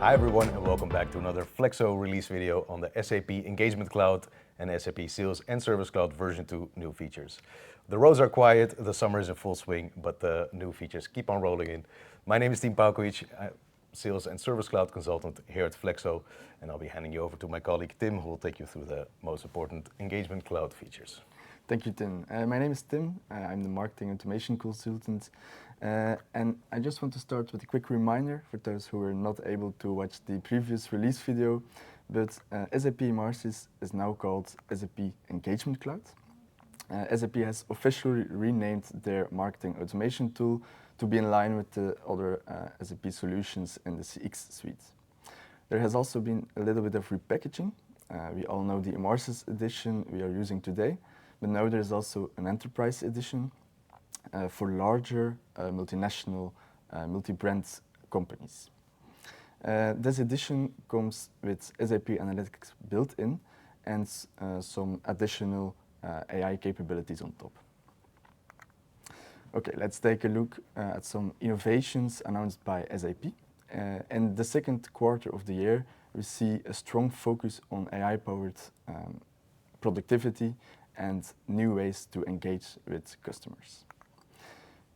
Hi everyone and welcome back to another Flexo release video on the SAP Engagement Cloud and SAP Sales and Service Cloud version 2 new features. The roads are quiet, the summer is in full swing, but the new features keep on rolling in. My name is Tim Paukovic, Sales and Service Cloud consultant here at Flexo, and I'll be handing you over to my colleague Tim, who will take you through the most important Engagement Cloud features. Thank you, Tim. My name is Tim. I'm the marketing automation consultant. And I just want to start with a quick reminder for those who were not able to watch the previous release video, but SAP Emarsys is now called SAP Engagement Cloud. SAP has officially renamed their marketing automation tool to be in line with the other SAP solutions in the CX suite. There has also been a little bit of repackaging. We all know the Emarsys edition we are using today, but now there's also an enterprise edition for larger multinational, multi-brand companies. This edition comes with SAP Analytics built in and some additional AI capabilities on top. Okay, let's take a look at some innovations announced by SAP. In the second quarter of the year, we see a strong focus on AI-powered productivity and new ways to engage with customers.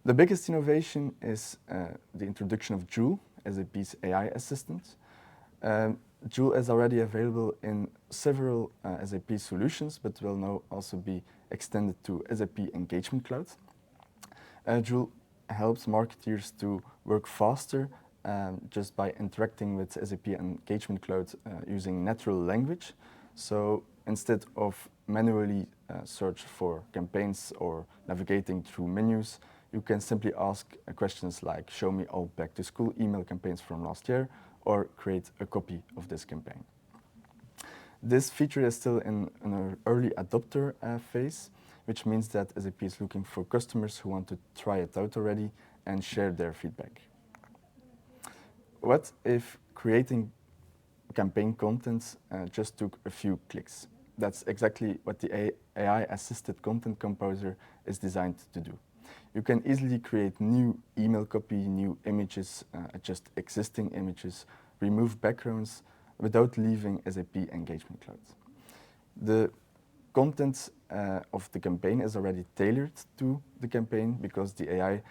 The biggest innovation is the introduction of Joule, SAP's AI assistant. Joule is already available in several SAP solutions, but will now also be extended to SAP Engagement Cloud. Joule helps marketers to work faster just by interacting with SAP Engagement Cloud using natural language. So instead of manually search for campaigns or navigating through menus, you can simply ask questions like, show me all back to school email campaigns from last year, or create a copy of this campaign. This feature is still in an early adopter phase, which means that SAP is looking for customers who want to try it out already and share their feedback. What if creating campaign content just took a few clicks? That's exactly what the AI-assisted content composer is designed to do. You can easily create new email copy, new images, adjust existing images, remove backgrounds without leaving SAP Engagement Cloud. The content of the campaign is already tailored to the campaign because the AI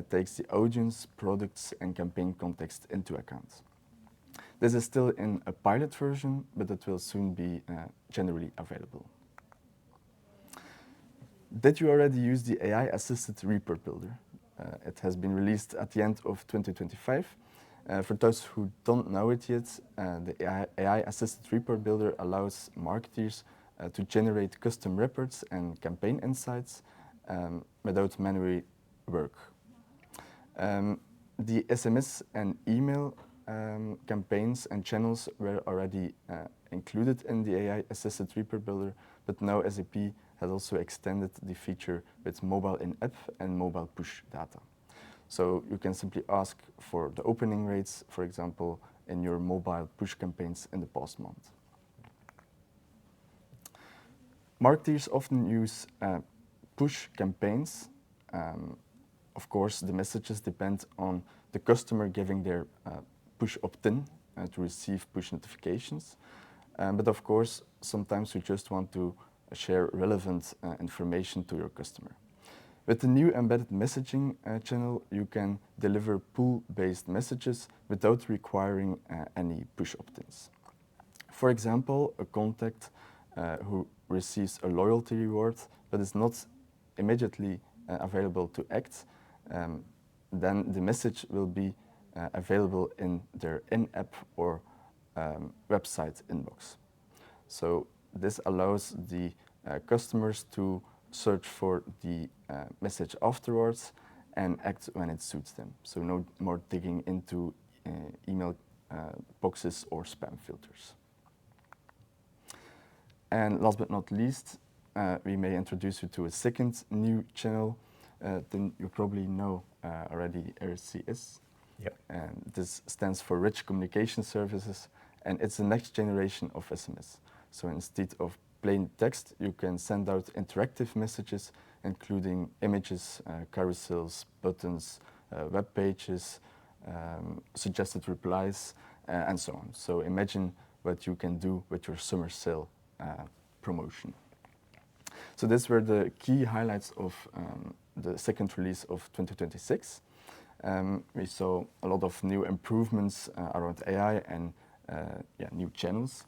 takes the audience, products, and campaign context into account. This is still in a pilot version, but it will soon be generally available. Did you already use the AI-assisted report builder? It has been released at the end of 2025. For those who don't know it yet, the AI-assisted report builder allows marketers to generate custom reports and campaign insights without manual work. The SMS and email campaigns and channels were already included in the AI-assisted report builder, but now SAP has also extended the feature with mobile in-app and mobile push data. So you can simply ask for the opening rates, for example, in your mobile push campaigns in the past month. Marketers often use push campaigns. Of course, the messages depend on the customer giving their push opt-in to receive push notifications. But of course, sometimes you just want to share relevant information to your customer. With the new embedded messaging channel, you can deliver pull-based messages without requiring any push opt-ins. For example, a contact who receives a loyalty reward but is not immediately available to act, then the message will be available in their in-app or website inbox. So this allows the customers to search for the message afterwards and act when it suits them. So no more digging into email boxes or spam filters. And last but not least, we may introduce you to a second new channel. Then you probably know already RCS. Yep. This stands for Rich Communication Services, and it's the next generation of SMS. So instead of plain text, you can send out interactive messages, including images, carousels, buttons, web pages, suggested replies, and so on. So imagine what you can do with your summer sale promotion. So these were the key highlights of the second release of 2026. We saw a lot of new improvements around AI and new channels.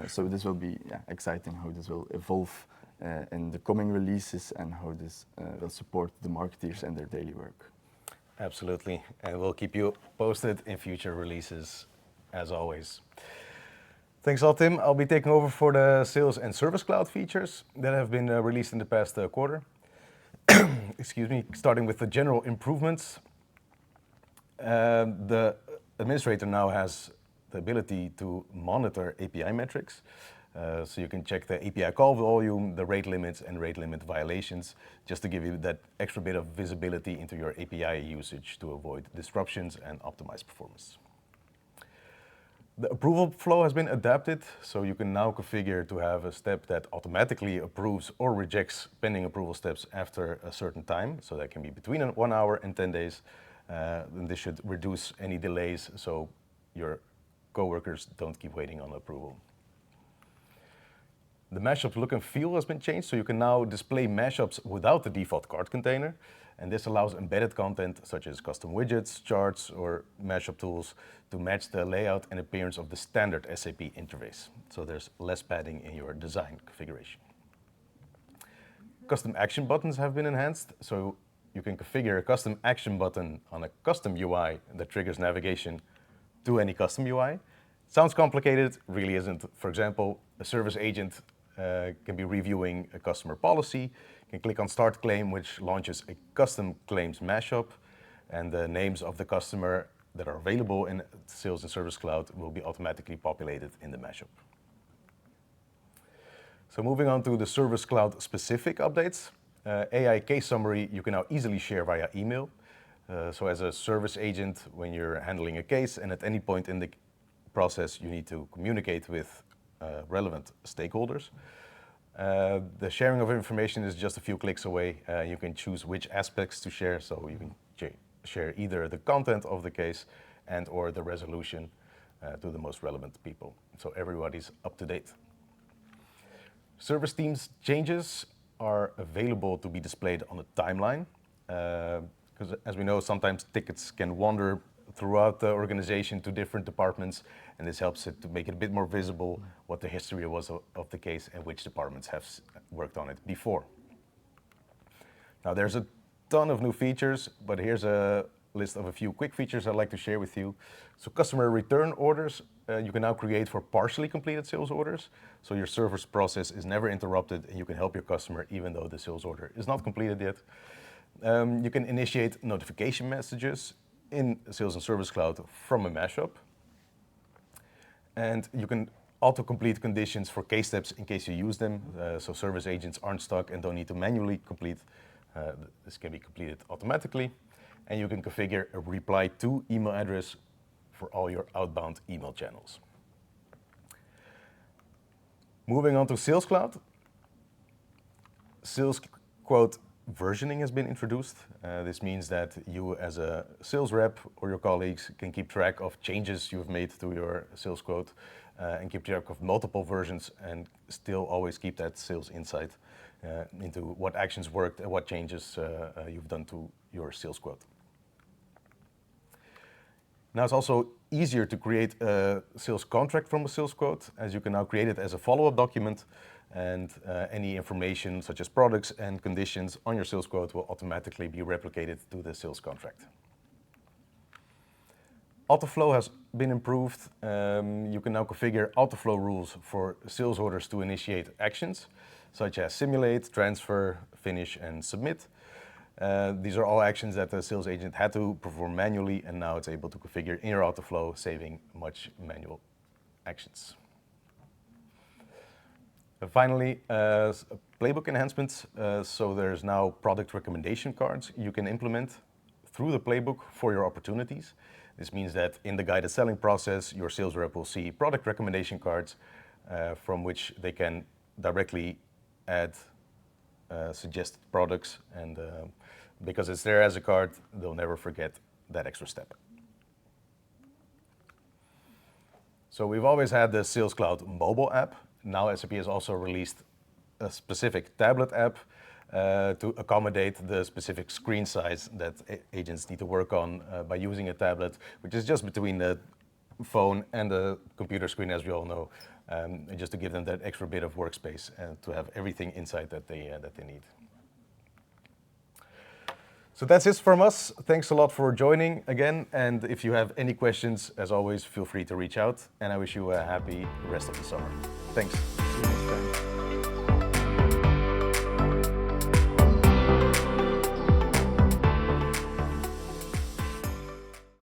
So this will be exciting how this will evolve in the coming releases and how this will support the marketeers and their daily work. Absolutely, and we'll keep you posted in future releases, as always. Thanks all, Tim. I'll be taking over for the Sales and Service Cloud features that have been released in the past quarter. Excuse me, starting with the general improvements. The administrator now has the ability to monitor API metrics. So you can check the API call volume, the rate limits and rate limit violations, just to give you that extra bit of visibility into your API usage to avoid disruptions and optimize performance. The approval flow has been adapted, so you can now configure to have a step that automatically approves or rejects pending approval steps after a certain time. So that can be between 1 hour and 10 days. And this should reduce any delays so your coworkers don't keep waiting on approval. The Mashup look and feel has been changed, so you can now display mashups without the default card container. And this allows embedded content such as custom widgets, charts, or mashup tools to match the layout and appearance of the standard SAP interface. So there's less padding in your design configuration. Custom action buttons have been enhanced, so you can configure a custom action button on a custom UI that triggers navigation to any custom UI. Sounds complicated, really isn't. For example, a service agent can be reviewing a customer policy, can click on Start Claim, which launches a custom claims mashup, and the names of the customer that are available in Sales and Service Cloud will be automatically populated in the mashup. So moving on to the Service Cloud specific updates. AI case summary you can now easily share via email. So as a service agent, when you're handling a case and at any point in the process you need to communicate with relevant stakeholders, the sharing of information is just a few clicks away. You can choose which aspects to share, so you can share either the content of the case and or the resolution to the most relevant people. So everybody's up to date. Service teams changes are available to be displayed on a timeline, because as we know, sometimes tickets can wander throughout the organization to different departments, and this helps it to make it a bit more visible what the history was of the case and which departments have worked on it before. Now there's a ton of new features, but here's a list of a few quick features I'd like to share with you. So customer return orders, you can now create for partially completed sales orders. So your service process is never interrupted and you can help your customer even though the sales order is not completed yet. You can initiate notification messages in Sales and Service Cloud from a mashup. And you can auto-complete conditions for case steps in case you use them, so service agents aren't stuck and don't need to manually complete. This can be completed automatically. And you can configure a reply to email address for all your outbound email channels. Moving on to Sales Cloud. Sales quote versioning has been introduced. This means that you as a sales rep or your colleagues can keep track of changes you've made to your sales quote and keep track of multiple versions and still always keep that sales insight into what actions worked and what changes you've done to your sales quote. Now it's also easier to create a sales contract from a sales quote, as you can now create it as a follow-up document, and any information such as products and conditions on your sales quote will automatically be replicated to the sales contract. Autoflow has been improved. You can now configure Autoflow rules for sales orders to initiate actions, such as simulate, transfer, finish, and submit. These are all actions that the sales agent had to perform manually, and now it's able to configure in your Autoflow, saving much manual actions. And finally, Playbook enhancements. So there's now product recommendation cards you can implement through the Playbook for your opportunities. This means that in the guided selling process, your sales rep will see product recommendation cards from which they can directly add suggested products, and because it's there as a card, they'll never forget that extra step. So we've always had the Sales Cloud mobile app. Now SAP has also released a specific tablet app to accommodate the specific screen size that agents need to work on by using a tablet, which is just between the phone and the computer screen, as we all know, just to give them that extra bit of workspace and to have everything inside that they need. So that's it from us. Thanks a lot for joining again. And if you have any questions, as always, feel free to reach out. And I wish you a happy rest of the summer. Thanks. See you next time.